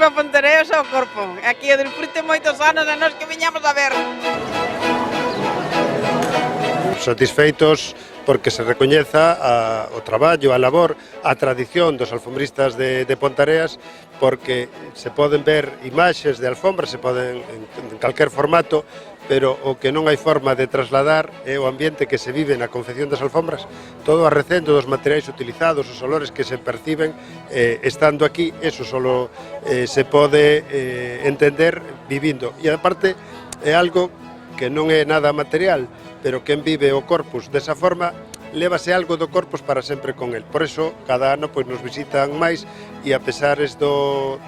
viva Pontereos ao corpo. Aquí o disfrute moitos anos de nós que viñamos a ver. Satisfeitos porque se recoñeza o traballo, a labor, a tradición dos alfombristas de Pontareas, porque se poden ver imaxes de alfombras, se poden en calquer formato, pero o que non hai forma de trasladar é o ambiente que se vive na confección das alfombras, todo o arrecendo dos materiais utilizados, os olores que se perciben estando aquí, eso solo se pode entender vivindo. E aparte é algo que non é nada material, pero quen vive o Corpus desa forma, lévase algo do Corpus para sempre con el. Por eso, cada ano pois, nos visitan máis e a pesares do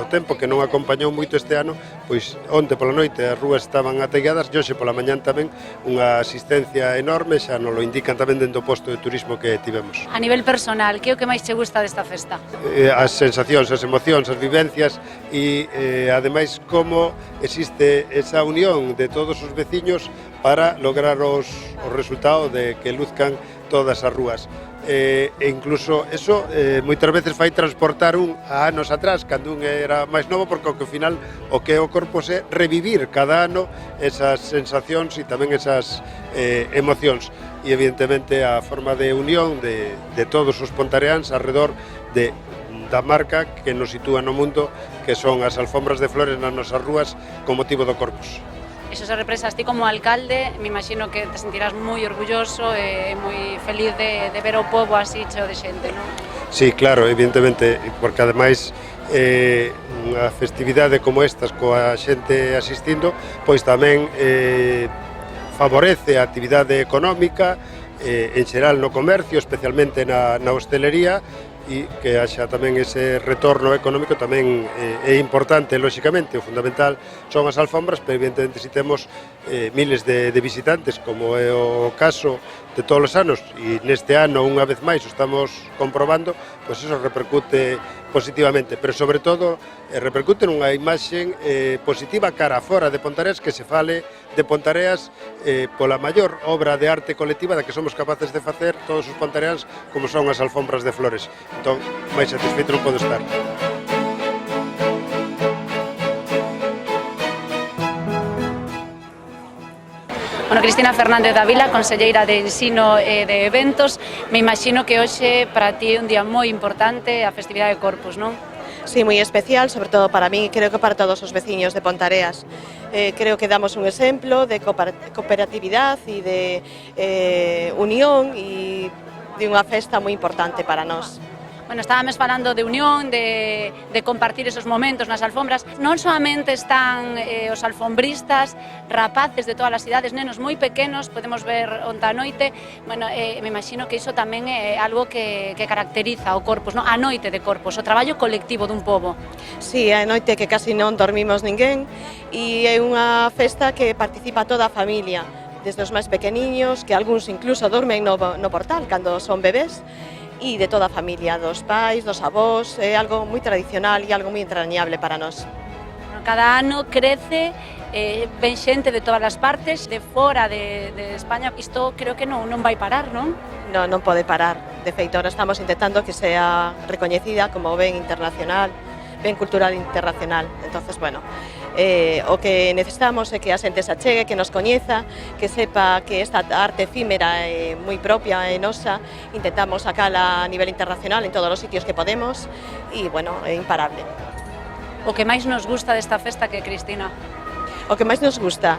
tempo que non acompañou moito este ano, pois onte pola noite as rúas estaban atelladas e hoxe pola mañán tamén unha asistencia enorme, xa nos lo indican tamén dentro do posto de turismo que tivemos. A nivel personal, que é o que máis che gusta desta festa? As sensacións, as emocións, as vivencias e ademais como existe esa unión de todos os veciños para lograr o resultado de que luzcan todas as rúas. E incluso eso moitas veces fai transportar a anos atrás, cando un era máis novo, porque ao final o que é o Corpus é revivir cada ano esas sensacións e tamén esas emocións. E evidentemente a forma de unión de todos os pontareáns alrededor da marca que nos sitúa no mundo, que son as alfombras de flores nas nosas rúas con motivo do Corpus. Iso se represas ti como alcalde, me imagino que te sentirás moi orgulloso e moi feliz de ver o pobo así cheo de xente, non? Sí, claro, evidentemente, porque ademais unha festividade como estas coa xente asistindo, pois tamén favorece a actividade económica en xeral no comercio, especialmente na hostelería, e que haxa tamén ese retorno económico tamén é importante, lóxicamente, o fundamental son as alfombras, pero evidentemente si temos miles de visitantes, como é o caso de todos os anos, e neste ano unha vez máis o estamos comprobando, pois eso repercute positivamente, pero sobre todo repercute nunha imaxe positiva cara a fora de Pontareas, que se fale de Pontareas pola maior obra de arte colectiva da que somos capaces de facer todos os pontareáns, como son as alfombras de flores. Entón, máis satisfeito non podo estar. Bueno, Cristina Fernández Dávila, conselleira de Ensino e de Eventos, me imagino que hoxe para ti é un día moi importante a festividade de Corpus, non? Sí, moi especial, sobre todo para mí, creo que para todos os veciños de Pontareas. Creo que damos un exemplo de cooperatividade e de unión e de unha festa moi importante para nós. Bueno, estábamos falando de unión, de compartir esos momentos nas alfombras. Non solamente están os alfombristas, rapaces de todas as idades, nenos moi pequenos, podemos ver onte a noite. Bueno, me imagino que iso tamén é algo que caracteriza o Corpus, non? A noite de Corpus, o traballo colectivo dun pobo. Sí, a noite que casi non dormimos ninguén e é unha festa que participa toda a familia, desde os máis pequeniños, que algúns incluso dormen no portal cando son bebés, e de toda a familia, dos pais, dos avós, é algo moi tradicional e algo moi entrañable para nós. Cada ano crece, ven xente de todas as partes, de fora de España, isto creo que non vai parar, non? Non pode parar, de feito, ahora estamos intentando que sea recoñecida como ben internacional, ben cultural internacional, entonces, bueno, o que necesitamos é que a xente se achegue, que nos coñeza, que sepa que esta arte efímera é moi propia e nosa, intentamos sacala a nivel internacional en todos os sitios que podemos e, bueno, é imparable. O que máis nos gusta desta festa, que Cristina? O que máis nos gusta,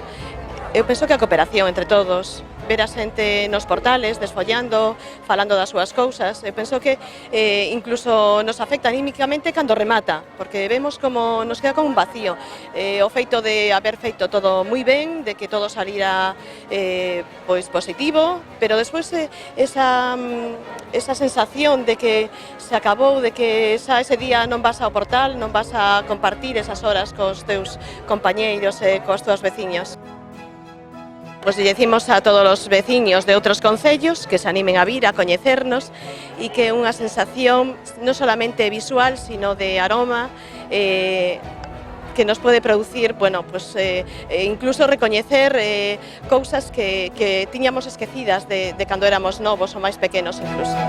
eu penso que a cooperación entre todos, ver a xente nos portales, desfollando, falando das súas cousas. Eu penso que incluso nos afecta anímicamente cando remata, porque vemos como nos queda como un vacío. O feito de haber feito todo moi ben, de que todo salira pois positivo, pero despois esa sensación de que se acabou, de que ese día non vas ao portal, non vas a compartir esas horas cos teus compañeiros e cos teus veciños. Pois lle dicimos a todos os veciños de outros concellos que se animen a vir, a coñecernos e que é unha sensación non solamente visual, sino de aroma que nos pode producir, bueno, pues, incluso recoñecer cousas que tiñamos esquecidas de cando éramos novos ou máis pequenos incluso.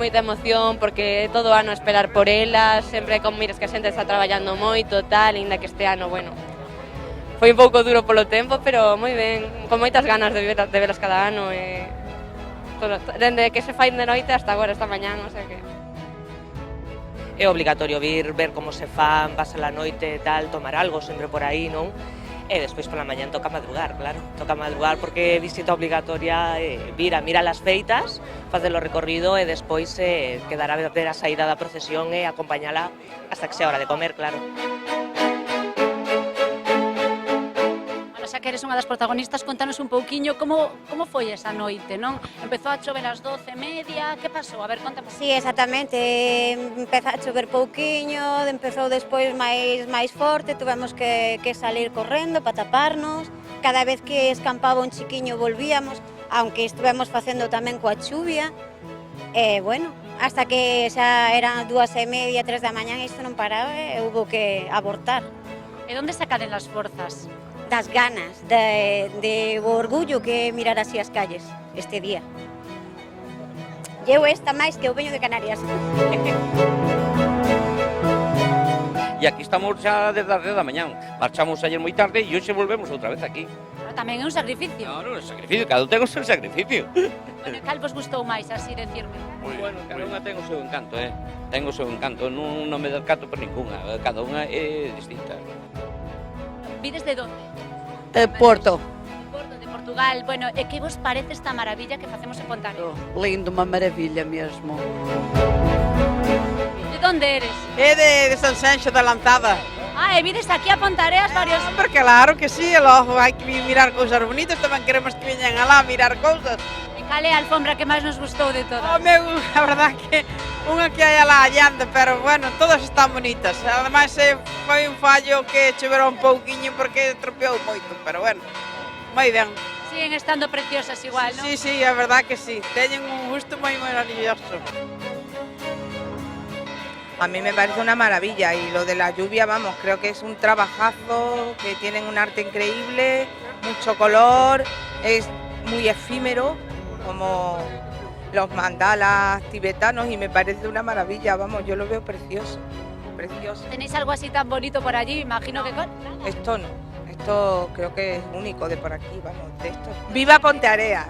moita emoción porque todo o ano a esperar por elas, sempre con miras que a xente está traballando moito, tal, ainda que este ano, bueno, foi un pouco duro polo tempo, pero moi ben, con moitas ganas de velas cada ano, dende que se fai de noite hasta agora, esta mañán, o sea que... É obligatorio ver como se fan, pasar a noite e tal, tomar algo sempre por aí, non? E despois pola mañán toca madrugar, claro, toca madrugar porque é visita obligatoria, vir a mirar as feitas, facer o recorrido e despois quedar a ver a saída da procesión e acompañala hasta que sea hora de comer, claro. Bueno, xa que eres unha das protagonistas, contanos un pouquiño como foi esa noite, non? Empezou a chover ás 12:30, que pasou? A ver, contame. Sí, exactamente, empeza a chover pouquiño, empezou despois máis forte, tuvemos que salir correndo para taparnos, cada vez que escampaba un chiquiño volvíamos, aunque estivemos facendo tamén coa chuvia, e bueno, hasta que xa eran 2:30, 3 da mañán, isto non paraba e hubo que abortar. E onde sacaden as forzas? Das ganas, de orgullo que mirar así as calles este día. Eu esta máis que eu veño de Canarias. E aquí estamos xa desde as 10 da mañán. Marchamos ayer moi tarde e hoxe volvemos outra vez aquí. Pero tamén é un sacrificio. Non, é un sacrificio, cada un ten o seu sacrificio. Bueno, cal vos gustou máis, así decirme? Bueno, cada unha ten o seu encanto, ten o seu encanto, non me descarto por ninguna, cada unha é distinta. Vides de onde? Porto. Porto, de Portugal. Bueno, e que vos parece esta maravilla que facemos en Pontareas? Lindo, uma maravilha mesmo. De onde eres? É de San Xenxo da Lanzada. Ah, e vides aquí a Pontareas varios... Porque claro que sí, logo hai que mirar cousas bonitas, tamén queremos que veñan alá a mirar cousas. E cal é a alfombra que máis nos gustou de todas? Oh, meu, a verdad que unha que hai alá allande, pero bueno, todas están bonitas. Ademais, foi un fallo que choverou un pouquiño porque tropeou moito, pero bueno, moi ben. Siguen estando preciosas igual, non? Sí, sí, a verdad que sí, teñen un gusto moi maravilloso. A mí me parece una maravilla y lo de la lluvia, vamos, creo que es un trabajazo, que tienen un arte increíble, mucho color, es muy efímero, como los mandalas tibetanos y me parece una maravilla, vamos, yo lo veo precioso, precioso. ¿Tenéis algo así tan bonito por allí? Imagino que con... Esto no, esto creo que es único de por aquí, vamos, de esto. ¡Viva Ponteareas!